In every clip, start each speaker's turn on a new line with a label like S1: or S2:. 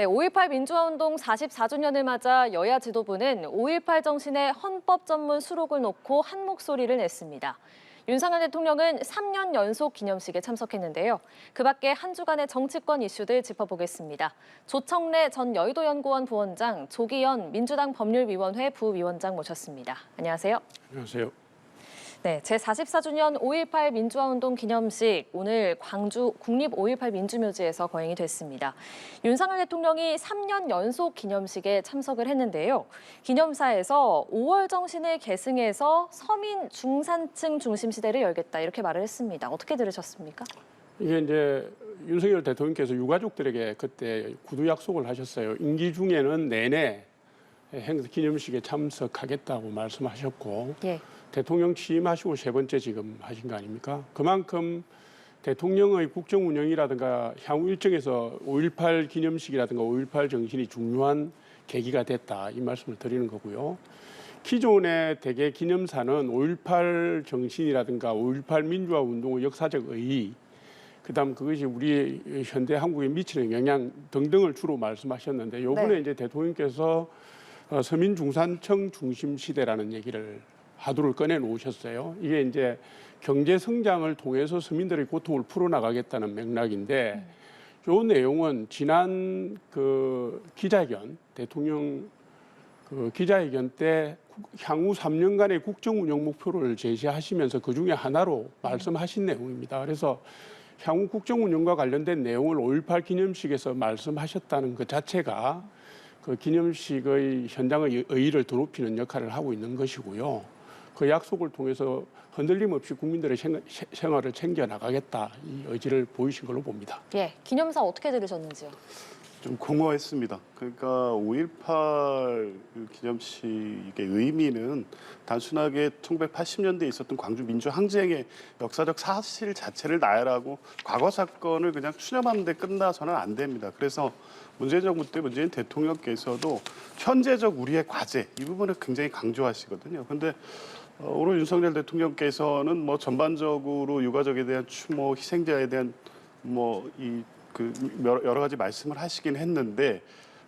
S1: 네, 5.18 민주화운동 44주년을 맞아 여야 지도부는 5.18 정신의 헌법 전문 수록을 놓고 한 목소리를 냈습니다. 윤석열 대통령은 3년 연속 기념식에 참석했는데요. 그 밖에 한 주간의 정치권 이슈들 짚어보겠습니다. 조청래 전 여의도연구원 부원장, 조기현 민주당 법률위원회 부위원장 모셨습니다. 안녕하세요.
S2: 안녕하세요.
S1: 네, 제44주년 5.18 민주화운동 기념식 오늘 광주 국립 5.18 민주묘지에서 거행이 됐습니다. 윤석열 대통령이 3년 연속 기념식에 참석을 했는데요. 기념사에서 5월 정신을 계승해서 서민 중산층 중심 시대를 열겠다 이렇게 말을 했습니다. 어떻게 들으셨습니까?
S2: 이게 이제 윤석열 대통령께서 유가족들에게 그때 구두 약속을 하셨어요. 임기 중에는 내내 행사 기념식에 참석하겠다고 말씀하셨고
S1: 예.
S2: 대통령 취임하시고 세 번째 지금 하신 거 아닙니까? 그만큼 대통령의 국정 운영이라든가 향후 일정에서 5.18 기념식이라든가 5.18 정신이 중요한 계기가 됐다 이 말씀을 드리는 거고요. 기존의 대개 기념사는 5.18 정신이라든가 5.18 민주화 운동의 역사적 의의, 그다음 그것이 우리 현대 한국에 미치는 영향 등등을 주로 말씀하셨는데 이번에
S1: 네.
S2: 이제 대통령께서 서민 중산층 중심 시대라는 얘기를 화두를 꺼내 놓으셨어요. 이게 이제 경제 성장을 통해서 서민들의 고통을 풀어나가겠다는 맥락인데 이 내용은 지난 그 기자회견, 대통령 그 기자회견 때 향후 3년간의 국정 운영 목표를 제시하시면서 그 중에 하나로 말씀하신 내용입니다. 그래서 향후 국정 운영과 관련된 내용을 5.18 기념식에서 말씀하셨다는 것 자체가 그 기념식의 현장의 의의를 더높이는 역할을 하고 있는 것이고요. 그 약속을 통해서 흔들림 없이 국민들의 생활을 챙겨나가겠다 이 의지를 보이신 걸로 봅니다.
S1: 예, 기념사 어떻게 들으셨는지요?
S3: 좀 공허했습니다. 그러니까 5.18 기념식의 의미는 단순하게 1980년대에 있었던 광주 민주항쟁의 역사적 사실 자체를 나열하고 과거 사건을 그냥 추념하는 데 끝나서는 안 됩니다. 그래서 문재인 정부 때 문재인 대통령께서도 현재적 우리의 과제 이 부분을 굉장히 강조하시거든요. 그런데 오늘 윤석열 대통령께서는 뭐 전반적으로 유가족에 대한 추모, 희생자에 대한 여러 가지 말씀을 하시긴 했는데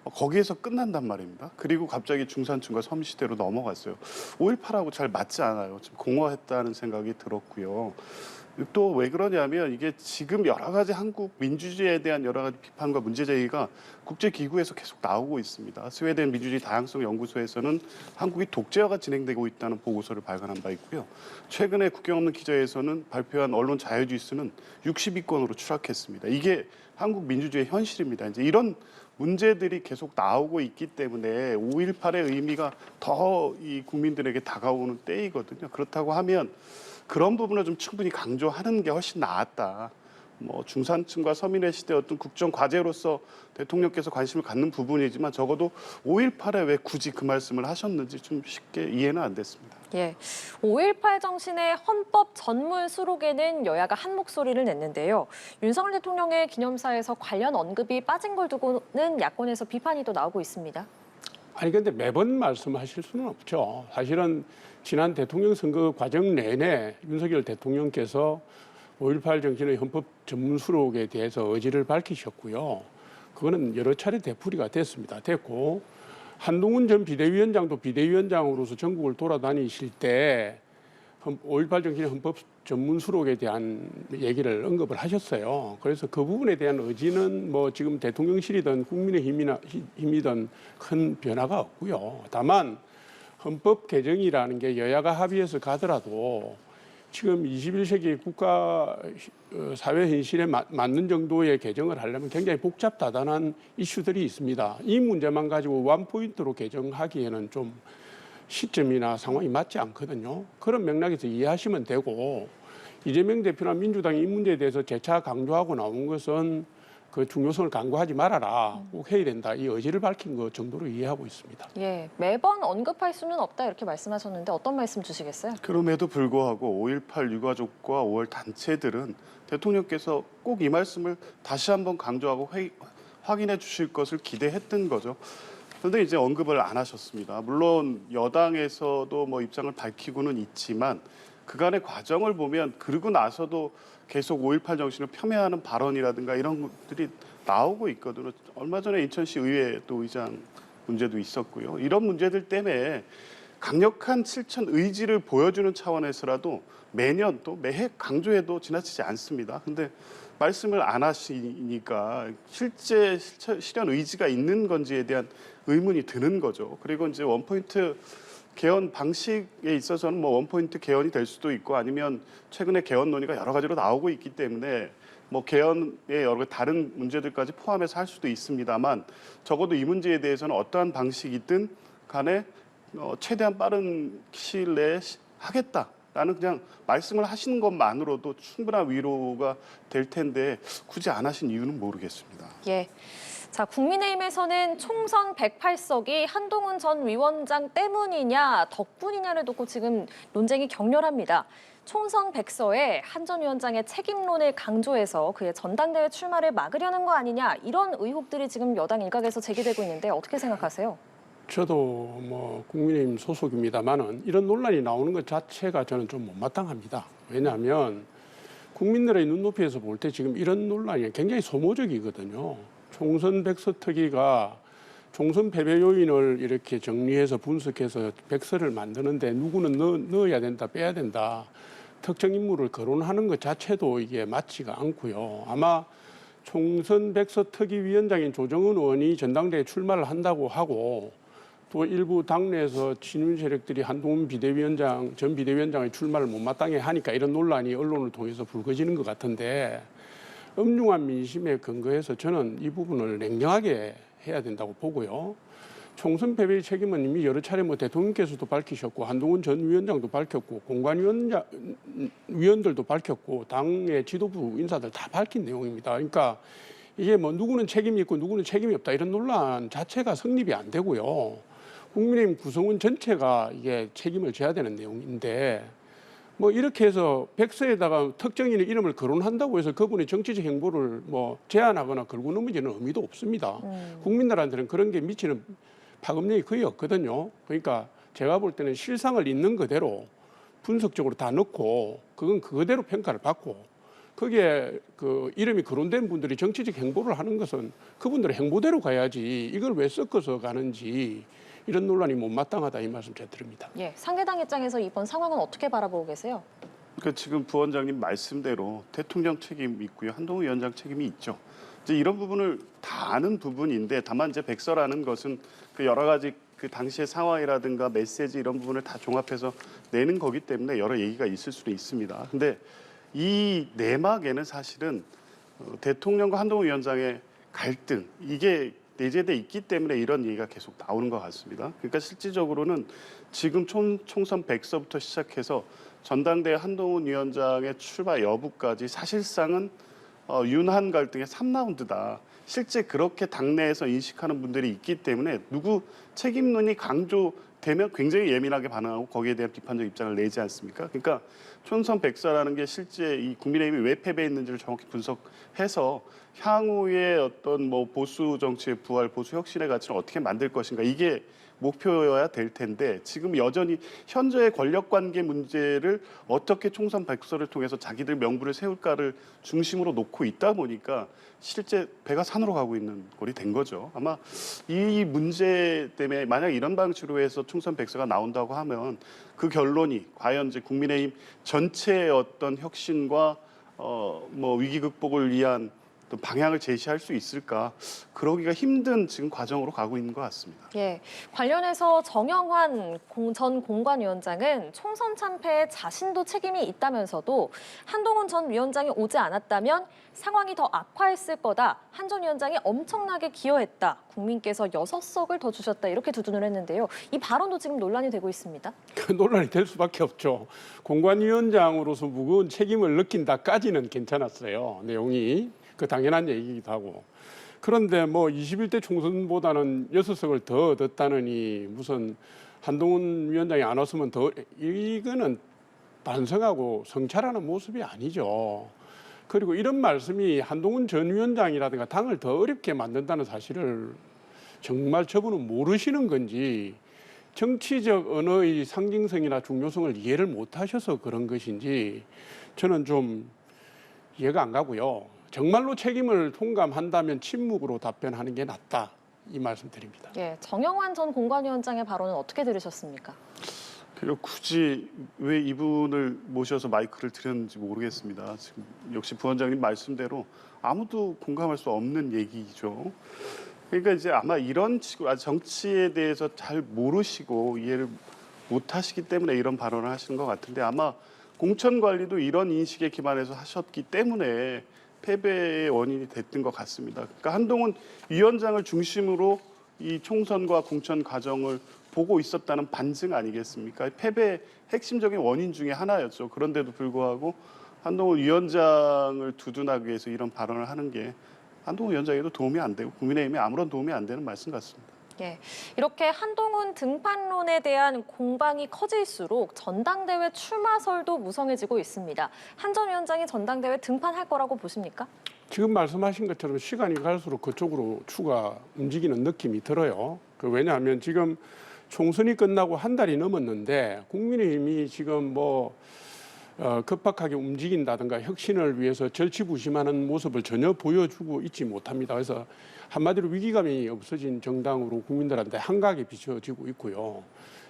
S3: 거기에서 끝난단 말입니다. 그리고 갑자기 중산층과 서민 시대로 넘어갔어요. 5.18하고 잘 맞지 않아요. 좀 공허했다는 생각이 들었고요. 또 왜 그러냐면 이게 지금 여러 가지 한국 민주주의에 대한 여러 가지 비판과 문제 제기가 국제기구에서 계속 나오고 있습니다. 스웨덴 민주주의 다양성 연구소에서는 한국이 독재화가 진행되고 있다는 보고서를 발간한 바 있고요. 최근에 국경 없는 기자에서는 발표한 언론 자유지수는 60위권으로 추락했습니다. 이게 한국 민주주의의 현실입니다. 이제 이런 문제들이 계속 나오고 있기 때문에 5.18의 의미가 더 이 국민들에게 다가오는 때이거든요. 그렇다고 하면 그런 부분을 좀 충분히 강조하는 게 훨씬 나았다. 뭐 중산층과 서민의 시대 어떤 국정 과제로서 대통령께서 관심을 갖는 부분이지만 적어도 5.18에 왜 굳이 그 말씀을 하셨는지 좀 쉽게 이해는 안 됐습니다.
S1: 예, 5.18 정신의 헌법 전문 수록에는 여야가 한 목소리를 냈는데요. 윤석열 대통령의 기념사에서 관련 언급이 빠진 걸 두고는 야권에서 비판이 또 나오고 있습니다.
S2: 아니 근데 매번 말씀하실 수는 없죠. 사실은 지난 대통령 선거 과정 내내 윤석열 대통령께서 5.18 정신의 헌법 전문 수록에 대해서 의지를 밝히셨고요. 그거는 여러 차례 되풀이가 됐고 한동훈 전 비대위원장도 비대위원장으로서 전국을 돌아다니실 때 5.18 정신의 헌법 전문 수록에 대한 얘기를 언급을 하셨어요. 그래서 그 부분에 대한 의지는 뭐 지금 대통령실이든 국민의힘이든 큰 변화가 없고요. 다만 헌법 개정이라는 게 여야가 합의해서 가더라도 지금 21세기 국가 사회 현실에 맞는 정도의 개정을 하려면 굉장히 복잡다단한 이슈들이 있습니다. 이 문제만 가지고 원포인트로 개정하기에는 좀 시점이나 상황이 맞지 않거든요. 그런 맥락에서 이해하시면 되고 이재명 대표나 민주당이 이 문제에 대해서 재차 강조하고 나온 것은 그 중요성을 강조하지 말아라, 꼭 해야 된다, 이 의지를 밝힌 것 정도로 이해하고 있습니다.
S1: 예, 매번 언급할 수는 없다 이렇게 말씀하셨는데 어떤 말씀 주시겠어요?
S3: 그럼에도 불구하고 5.18 유가족과 5월 단체들은 대통령께서 꼭 이 말씀을 다시 한번 강조하고 확인해 주실 것을 기대했던 거죠. 그런데 이제 언급을 안 하셨습니다. 물론 여당에서도 뭐 입장을 밝히고는 있지만 그간의 과정을 보면 그러고 나서도 계속 5.18 정신을 폄훼하는 발언이라든가 이런 것들이 나오고 있거든요. 얼마 전에 인천시 의회 또 의장 문제도 있었고요. 이런 문제들 때문에 강력한 실천 의지를 보여주는 차원에서라도 매년 또 매해 강조해도 지나치지 않습니다. 근데 말씀을 안 하시니까 실제 실현 의지가 있는 건지에 대한 의문이 드는 거죠. 그리고 이제 원포인트 개헌 방식에 있어서는 뭐 원포인트 개헌이 될 수도 있고 아니면 최근에 개헌 논의가 여러 가지로 나오고 있기 때문에 뭐 개헌의 여러 다른 문제들까지 포함해서 할 수도 있습니다만 적어도 이 문제에 대해서는 어떠한 방식이든 간에 최대한 빠른 시일 내에 하겠다라는 그냥 말씀을 하시는 것만으로도 충분한 위로가 될 텐데 굳이 안 하신 이유는 모르겠습니다.
S1: 예. 자, 국민의힘에서는 총선 108석이 한동훈 전 위원장 때문이냐 덕분이냐를 놓고 지금 논쟁이 격렬합니다. 총선 100서에 한 전 위원장의 책임론을 강조해서 그의 전당대회 출마를 막으려는 거 아니냐 이런 의혹들이 지금 여당 일각에서 제기되고 있는데 어떻게 생각하세요?
S2: 저도 뭐 국민의힘 소속입니다만은 이런 논란이 나오는 것 자체가 저는 좀 못마땅합니다. 왜냐하면 국민들의 눈높이에서 볼 때 지금 이런 논란이 굉장히 소모적이거든요. 총선 백서 특위가 총선 패배 요인을 이렇게 정리해서 분석해서 백서를 만드는데 누구는 넣어야 된다, 빼야 된다. 특정 인물을 거론하는 것 자체도 이게 맞지가 않고요. 아마 총선 백서 특위위원장인 조정은 의원이 전당대회 출마를 한다고 하고 또 일부 당내에서 친윤 세력들이 한동훈 비대위원장, 전 비대위원장의 출마를 못마땅해 하니까 이런 논란이 언론을 통해서 불거지는 것 같은데 엄중한 민심에 근거해서 저는 이 부분을 냉정하게 해야 된다고 보고요. 총선 패배의 책임은 이미 여러 차례 뭐 대통령께서도 밝히셨고 한동훈 전 위원장도 밝혔고 공관위원들도 밝혔고 당의 지도부 인사들 다 밝힌 내용입니다. 그러니까 이게 뭐 누구는 책임이 있고 누구는 책임이 없다 이런 논란 자체가 성립이 안 되고요. 국민의힘 구성원 전체가 이게 책임을 져야 되는 내용인데 뭐 이렇게 해서 백서에다가 특정인의 이름을 거론한다고 해서 그분의 정치적 행보를 뭐 제한하거나 걸고 넘어지는 의미도 없습니다. 국민들한테는 그런 게 미치는 파급력이 거의 없거든요. 그러니까 제가 볼 때는 실상을 있는 그대로 분석적으로 다 넣고 그건 그대로 평가를 받고 거기에 그 이름이 거론된 분들이 정치적 행보를 하는 것은 그분들의 행보대로 가야지 이걸 왜 섞어서 가는지 이런 논란이 못마땅하다 이 말씀 제가 드립니다.
S1: 예, 상대당 입장에서 이번 상황은 어떻게 바라보고 계세요?
S3: 그러니까 지금 부원장님 말씀대로 대통령 책임이 있고요. 한동훈 위원장 책임이 있죠. 이제 이런 부분을 다 아는 부분인데 다만 이제 백서라는 것은 그 여러 가지 그 당시의 상황이라든가 메시지 이런 부분을 다 종합해서 내는 거기 때문에 여러 얘기가 있을 수도 있습니다. 근데 이 내막에는 사실은 대통령과 한동훈 위원장의 갈등 이게 내재돼 있기 때문에 이런 얘기가 계속 나오는 것 같습니다. 그러니까 실질적으로는 지금 총선 100서부터 시작해서 전당대회 한동훈 위원장의 출마 여부까지 사실상은 윤한 갈등의 3라운드다. 실제 그렇게 당내에서 인식하는 분들이 있기 때문에 누구 책임론이 강조되면 굉장히 예민하게 반응하고 거기에 대한 비판적 입장을 내지 않습니까? 그러니까 총선 100서라는 게 실제 이 국민의힘이 왜 패배했는지를 정확히 분석해서 향후에 어떤 뭐 보수 정치의 부활, 보수 혁신의 가치를 어떻게 만들 것인가 이게 목표여야 될 텐데 지금 여전히 현재의 권력관계 문제를 어떻게 총선 100서를 통해서 자기들 명분을 세울까를 중심으로 놓고 있다 보니까 실제 배가 산으로 가고 있는 꼴이 된 거죠. 아마 이 문제 때문에 만약 이런 방식으로 해서 총선 100서가 나온다고 하면 그 결론이 과연 이제 국민의힘 전체의 어떤 혁신과 뭐 위기 극복을 위한 방향을 제시할 수 있을까 그러기가 힘든 지금 과정으로 가고 있는 것 같습니다.
S1: 예, 관련해서 정영환 전 공관위원장은 총선 참패에 자신도 책임이 있다면서도 한동훈 전 위원장이 오지 않았다면 상황이 더 악화했을 거다. 한 전 위원장이 엄청나게 기여했다. 국민께서 6석을 더 주셨다. 이렇게 두둔을 했는데요. 이 발언도 지금 논란이 되고 있습니다.
S2: 그 논란이 될 수밖에 없죠. 공관위원장으로서 무거운 책임을 느낀다까지는 괜찮았어요. 내용이. 그 당연한 얘기이기도 하고. 그런데 뭐 21대 총선보다는 6석을 더 얻었다느니 무슨 한동훈 위원장이 안 왔으면 더 이거는 반성하고 성찰하는 모습이 아니죠. 그리고 이런 말씀이 한동훈 전 위원장이라든가 당을 더 어렵게 만든다는 사실을 정말 저분은 모르시는 건지 정치적 언어의 상징성이나 중요성을 이해를 못 하셔서 그런 것인지 저는 좀 이해가 안 가고요. 정말로 책임을 통감한다면 침묵으로 답변하는 게 낫다. 이 말씀 드립니다.
S1: 예, 정영환 전 공관위원장의 발언은 어떻게 들으셨습니까?
S3: 그리고 굳이 왜 이분을 모셔서 마이크를 드렸는지 모르겠습니다. 지금 역시 부원장님 말씀대로 아무도 공감할 수 없는 얘기죠. 그러니까 이제 아마 이런 식으로 정치에 대해서 잘 모르시고 이해를 못 하시기 때문에 이런 발언을 하시는 것 같은데 아마 공천 관리도 이런 인식에 기반해서 하셨기 때문에 패배의 원인이 됐던 것 같습니다. 그러니까 한동훈 위원장을 중심으로 이 총선과 공천 과정을 보고 있었다는 반증 아니겠습니까? 패배의 핵심적인 원인 중에 하나였죠. 그런데도 불구하고 한동훈 위원장을 두둔하기 위해서 이런 발언을 하는 게 한동훈 위원장에도 도움이 안 되고 국민의힘에 아무런 도움이 안 되는 말씀 같습니다.
S1: 예, 이렇게 한동훈 등판론에 대한 공방이 커질수록 전당대회 출마설도 무성해지고 있습니다. 한 전 위원장이 전당대회 등판할 거라고 보십니까?
S2: 지금 말씀하신 것처럼 시간이 갈수록 그쪽으로 추가 움직이는 느낌이 들어요. 왜냐하면 지금 총선이 끝나고 한 달이 넘었는데 국민의힘이 지금 급박하게 움직인다든가 혁신을 위해서 절치부심하는 모습을 전혀 보여주고 있지 못합니다. 그래서 한마디로 위기감이 없어진 정당으로 국민들한테 한가하게 비춰지고 있고요.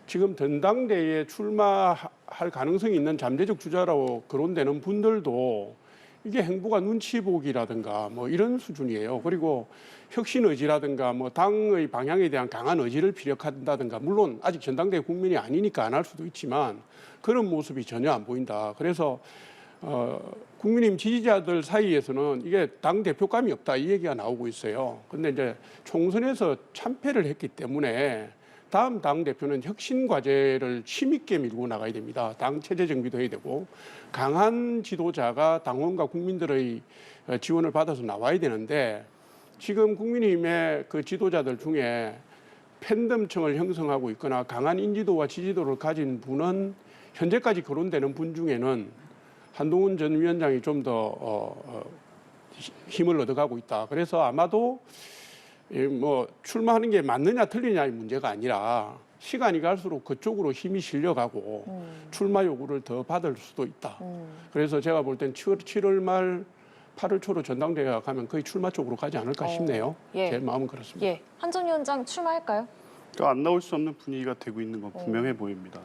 S2: 지금 전당대회에 출마할 가능성이 있는 잠재적 주자라고 거론되는 분들도 이게 행보가 눈치 보기라든가 이런 수준이에요. 그리고 혁신 의지라든가 당의 방향에 대한 강한 의지를 피력한다든가 물론 아직 전당대회 국민이 아니니까 안 할 수도 있지만 그런 모습이 전혀 안 보인다. 그래서 국민의힘 지지자들 사이에서는 이게 당 대표감이 없다 이 얘기가 나오고 있어요. 근데 이제 총선에서 참패를 했기 때문에 다음 당 대표는 혁신 과제를 힘있게 밀고 나가야 됩니다. 당 체제 정비도 해야 되고 강한 지도자가 당원과 국민들의 지원을 받아서 나와야 되는데 지금 국민의힘의 그 지도자들 중에 팬덤층을 형성하고 있거나 강한 인지도와 지지도를 가진 분은 현재까지 거론되는 분 중에는 한동훈 전 위원장이 좀 더 힘을 얻어가고 있다. 그래서 아마도 출마하는 게 맞느냐 틀리냐의 문제가 아니라 시간이 갈수록 그쪽으로 힘이 실려가고 출마 요구를 더 받을 수도 있다. 그래서 제가 볼 땐 7월 말 8월 초로 전당대회가 가면 거의 출마 쪽으로 가지 않을까 싶네요.
S1: 예.
S2: 제 마음은 그렇습니다.
S1: 예, 한 전 위원장 출마할까요?
S3: 안 나올 수 없는 분위기가 되고 있는 건 분명해 보입니다.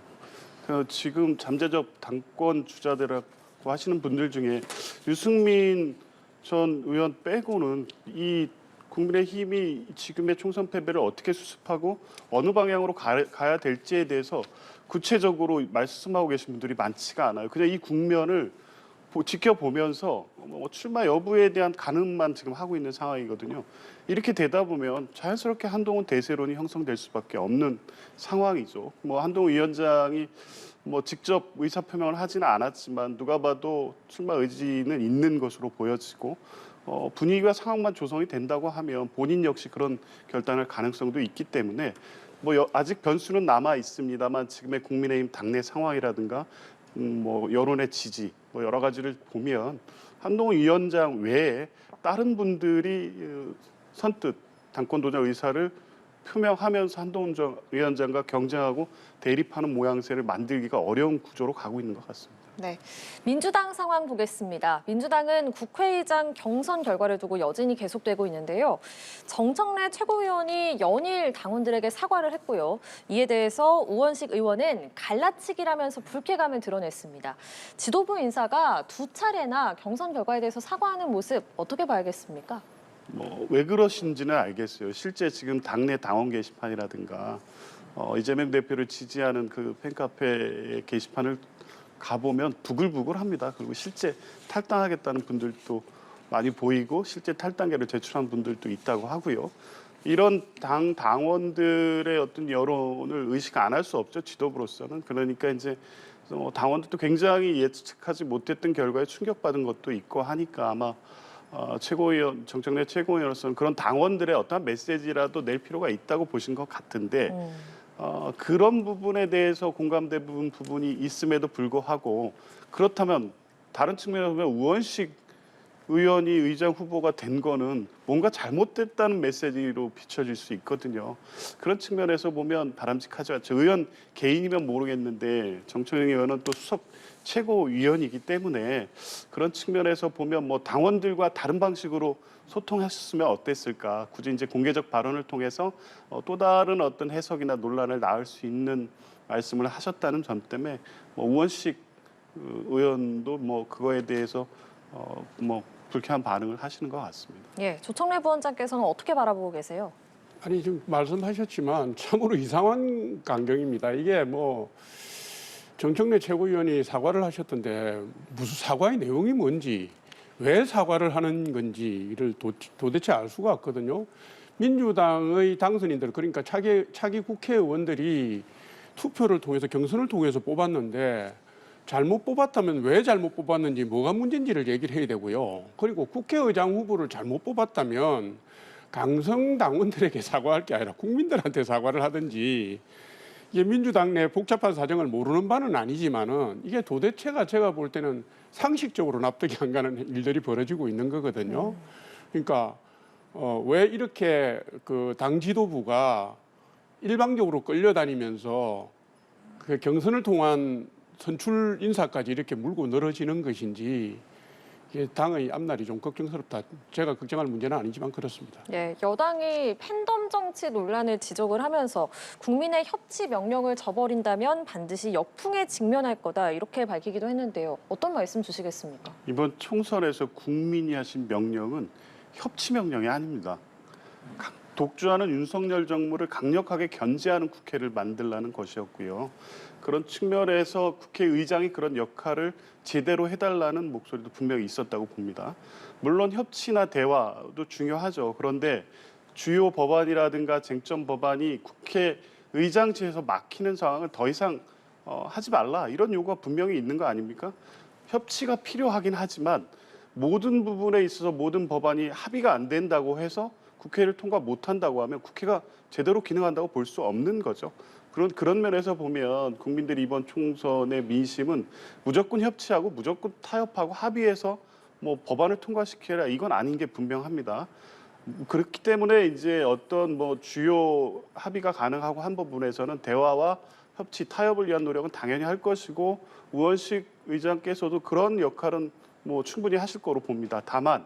S3: 지금 잠재적 당권 주자들하고 하시는 분들 중에 유승민 전 의원 빼고는 이 국민의힘이 지금의 총선 패배를 어떻게 수습하고 어느 방향으로 가야 될지에 대해서 구체적으로 말씀하고 계신 분들이 많지가 않아요. 그냥 이 국면을 지켜보면서 출마 여부에 대한 가늠만 지금 하고 있는 상황이거든요. 이렇게 되다 보면 자연스럽게 한동훈 대세론이 형성될 수밖에 없는 상황이죠. 한동훈 위원장이 직접 의사표명을 하지는 않았지만 누가 봐도 출마 의지는 있는 것으로 보여지고 분위기와 상황만 조성이 된다고 하면 본인 역시 그런 결단할 가능성도 있기 때문에 아직 변수는 남아 있습니다만 지금의 국민의힘 당내 상황이라든가 여론의 지지 여러 가지를 보면 한동훈 위원장 외에 다른 분들이 선뜻 당권 도전 의사를 표명하면서 한동훈 위원장과 경쟁하고 대립하는 모양새를 만들기가 어려운 구조로 가고 있는 것 같습니다.
S1: 네, 민주당 상황 보겠습니다. 민주당은 국회의장 경선 결과를 두고 여진이 계속되고 있는데요. 정청래 최고위원이 연일 당원들에게 사과를 했고요. 이에 대해서 우원식 의원은 갈라치기라면서 불쾌감을 드러냈습니다. 지도부 인사가 두 차례나 경선 결과에 대해서 사과하는 모습 어떻게 봐야겠습니까?
S3: 왜 그러신지는 알겠어요. 실제 지금 당내 당원 게시판이라든가 이재명 대표를 지지하는 그 팬카페 게시판을 가보면 부글부글합니다. 그리고 실제 탈당하겠다는 분들도 많이 보이고 실제 탈당계를 제출한 분들도 있다고 하고요. 이런 당원들의 어떤 여론을 의식 안 할 수 없죠. 지도부로서는. 그러니까 이제 당원들도 굉장히 예측하지 못했던 결과에 충격받은 것도 있고 하니까 아마 정청래 최고위원으로서는 그런 당원들의 어떠한 메시지라도 낼 필요가 있다고 보신 것 같은데 그런 부분에 대해서 공감되는 부분이 있음에도 불구하고 그렇다면 다른 측면에서 보면 우원식 의원이 의장 후보가 된 거는 뭔가 잘못됐다는 메시지로 비춰질 수 있거든요. 그런 측면에서 보면 바람직하지 않죠. 의원 개인이면 모르겠는데 정청래 의원은 또 수석 최고위원이기 때문에 그런 측면에서 보면 뭐 당원들과 다른 방식으로 소통하셨으면 어땠을까. 굳이 이제 공개적 발언을 통해서 또 다른 어떤 해석이나 논란을 낳을 수 있는 말씀을 하셨다는 점 때문에 뭐 우원식 의원도 뭐 그거에 대해서 뭐 불쾌한 반응을 하시는 것 같습니다.
S1: 예, 조청래 부원장께서는 어떻게 바라보고 계세요?
S2: 아니 지금 말씀하셨지만 참으로 이상한 광경입니다. 이게 뭐 정청래 최고위원이 사과를 하셨던데 무슨 사과의 내용이 뭔지 왜 사과를 하는 건지를 도대체 알 수가 없거든요. 민주당의 당선인들 그러니까 차기 국회의원들이 투표를 통해서 경선을 통해서 뽑았는데 잘못 뽑았다면 왜 잘못 뽑았는지 뭐가 문제인지를 얘기를 해야 되고요. 그리고 국회의장 후보를 잘못 뽑았다면 강성 당원들에게 사과할 게 아니라 국민들한테 사과를 하든지 이게 민주당 내 복잡한 사정을 모르는 바는 아니지만은 이게 도대체가 제가 볼 때는 상식적으로 납득이 안 가는 일들이 벌어지고 있는 거거든요. 그러니까 왜 이렇게 그 당 지도부가 일방적으로 끌려다니면서 그 경선을 통한 선출 인사까지 이렇게 물고 늘어지는 것인지 이게 당의 앞날이 좀 걱정스럽다. 제가 걱정할 문제는 아니지만 그렇습니다.
S1: 예, 여당이 팬덤 정치 논란을 지적을 하면서 국민의 협치 명령을 저버린다면 반드시 역풍에 직면할 거다 이렇게 밝히기도 했는데요. 어떤 말씀 주시겠습니까?
S3: 이번 총선에서 국민이 하신 명령은 협치 명령이 아닙니다. 독주하는 윤석열 정부를 강력하게 견제하는 국회를 만들라는 것이었고요. 그런 측면에서 국회의장이 그런 역할을 제대로 해달라는 목소리도 분명히 있었다고 봅니다. 물론 협치나 대화도 중요하죠. 그런데 주요 법안이라든가 쟁점 법안이 국회의장실에서 막히는 상황을 더 이상 하지 말라 이런 요구가 분명히 있는 거 아닙니까? 협치가 필요하긴 하지만 모든 부분에 있어서 모든 법안이 합의가 안 된다고 해서 국회를 통과 못한다고 하면 국회가 제대로 기능한다고 볼 수 없는 거죠. 그런 면에서 보면 국민들이 이번 총선의 민심은 무조건 협치하고 무조건 타협하고 합의해서 뭐 법안을 통과시켜라 이건 아닌 게 분명합니다. 그렇기 때문에 이제 어떤 뭐 주요 합의가 가능하고 한 부분에서는 대화와 협치, 타협을 위한 노력은 당연히 할 것이고 우원식 의장께서도 그런 역할은 뭐 충분히 하실 거로 봅니다. 다만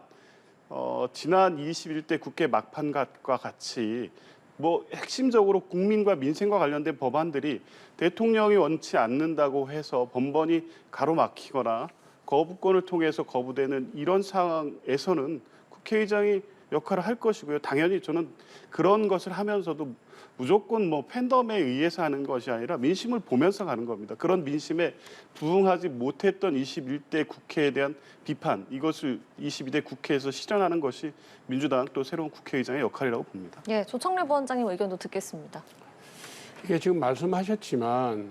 S3: 지난 21대 국회 막판과 같이 뭐 핵심적으로 국민과 민생과 관련된 법안들이 대통령이 원치 않는다고 해서 번번이 가로막히거나 거부권을 통해서 거부되는 이런 상황에서는 국회의장이 역할을 할 것이고요. 당연히 저는 그런 것을 하면서도 무조건 뭐 팬덤에 의해서 하는 것이 아니라 민심을 보면서 가는 겁니다. 그런 민심에 부응하지 못했던 21대 국회에 대한 비판, 이것을 22대 국회에서 실현하는 것이 민주당 또 새로운 국회의장의 역할이라고 봅니다.
S1: 예, 조청래 부원장님 의견도 듣겠습니다.
S2: 이게 지금 말씀하셨지만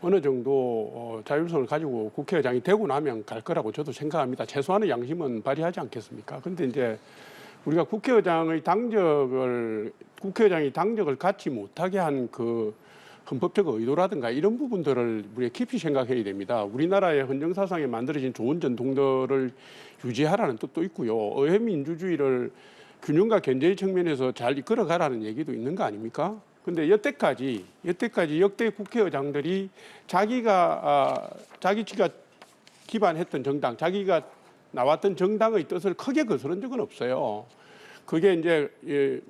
S2: 어느 정도 자율성을 가지고 국회의장이 되고 나면 갈 거라고 저도 생각합니다. 최소한의 양심은 발휘하지 않겠습니까? 그런데 이제 우리가 국회의장이 당적을 갖지 못하게 한 그 헌법적 의도라든가 이런 부분들을 우리가 깊이 생각해야 됩니다. 우리나라의 헌정사상에 만들어진 좋은 전통들을 유지하라는 뜻도 있고요. 의회 민주주의를 균형과 견제의 측면에서 잘 이끌어가라는 얘기도 있는 거 아닙니까? 근데 여태까지 역대 국회의장들이 자기가 기반했던 정당, 자기가 나왔던 정당의 뜻을 크게 거스른 적은 없어요. 그게 이제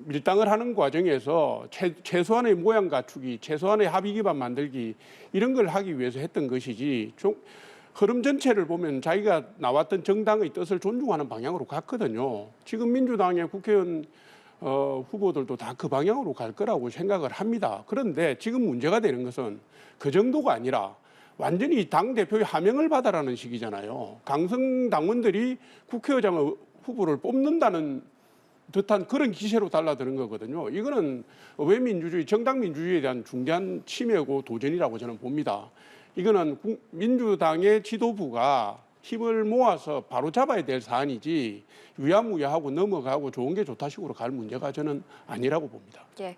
S2: 밀당을 하는 과정에서 최소한의 모양 갖추기, 최소한의 합의 기반 만들기 이런 걸 하기 위해서 했던 것이지 흐름 전체를 보면 자기가 나왔던 정당의 뜻을 존중하는 방향으로 갔거든요. 지금 민주당의 국회의원 후보들도 다 그 방향으로 갈 거라고 생각을 합니다. 그런데 지금 문제가 되는 것은 그 정도가 아니라 완전히 당대표의 하명을 받아라는 식이잖아요. 강성 당원들이 국회의장 후보를 뽑는다는 듯한 그런 기세로 달라드는 거거든요. 이거는 의회 민주주의, 정당 민주주의에 대한 중대한 침해고 도전이라고 저는 봅니다. 이거는 민주당의 지도부가 힘을 모아서 바로 잡아야 될 사안이지 유야무야하고 넘어가고 좋은 게 좋다 식으로 갈 문제가 저는 아니라고 봅니다.
S1: 예.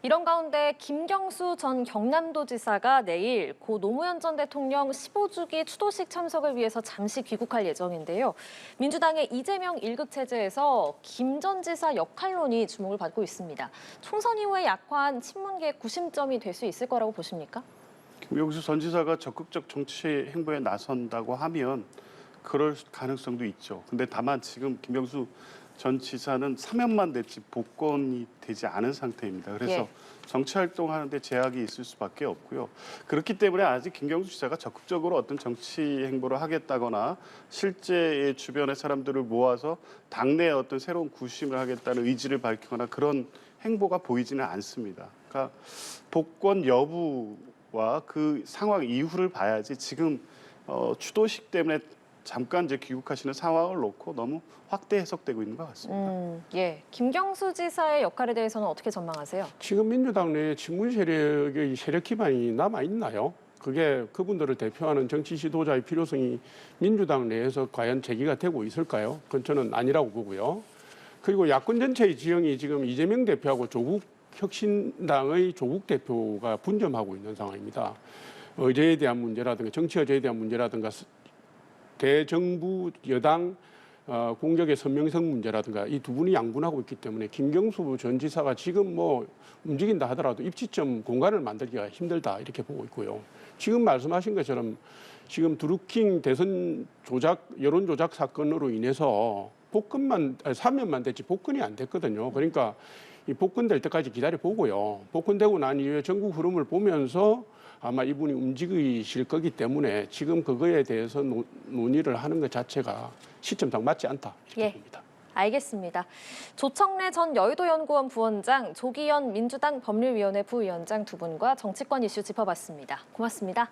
S1: 이런 가운데 김경수 전 경남도지사가 내일 고 노무현 전 대통령 15주기 추도식 참석을 위해서 잠시 귀국할 예정인데요. 민주당의 이재명 1급 체제에서 김 전 지사 역할론이 주목을 받고 있습니다. 총선 이후에 약화한 친문계 구심점이 될 수 있을 거라고 보십니까?
S3: 김경수 전 지사가 적극적 정치 행보에 나선다고 하면 그럴 가능성도 있죠. 근데 다만 지금 김경수 전 지사는 사면만 됐지 복권이 되지 않은 상태입니다. 그래서
S1: 예.
S3: 정치 활동하는데 제약이 있을 수밖에 없고요. 그렇기 때문에 아직 김경수 지사가 적극적으로 어떤 정치 행보를 하겠다거나 실제 주변의 사람들을 모아서 당내에 어떤 새로운 구심을 하겠다는 의지를 밝히거나 그런 행보가 보이지는 않습니다. 그러니까 복권 여부와 그 상황 이후를 봐야지 지금 추도식 때문에 잠깐 이제 귀국하시는 상황을 놓고 너무 확대 해석되고 있는 것 같습니다.
S1: 예. 김경수 지사의 역할에 대해서는 어떻게 전망하세요?
S2: 지금 민주당 내에 친문 세력의 세력 기반이 남아 있나요? 그게 그분들을 대표하는 정치 지도자의 필요성이 민주당 내에서 과연 제기가 되고 있을까요? 그건 저는 아니라고 보고요. 그리고 야권 전체의 지형이 지금 이재명 대표하고 조국 혁신당의 조국 대표가 분점하고 있는 상황입니다. 의제에 대한 문제라든가 정치 의제에 대한 문제라든가 대정부 여당 공격의 선명성 문제라든가 이 두 분이 양분하고 있기 때문에 김경수 전 지사가 지금 뭐 움직인다 하더라도 입지점 공간을 만들기가 힘들다 이렇게 보고 있고요. 지금 말씀하신 것처럼 지금 드루킹 대선 조작 여론 조작 사건으로 인해서 사면만 됐지 복권이 안 됐거든요. 그러니까 이 복권될 때까지 기다려 보고요. 복권되고 난 이후에 전국 흐름을 보면서 아마 이분이 움직이실 거기 때문에 지금 그거에 대해서 논의를 하는 것 자체가 시점상 맞지 않다 이렇게 봅니다.
S1: 알겠습니다. 조청래 전 여의도연구원 부원장, 조기현 민주당 법률위원회 부위원장 두 분과 정치권 이슈 짚어봤습니다. 고맙습니다.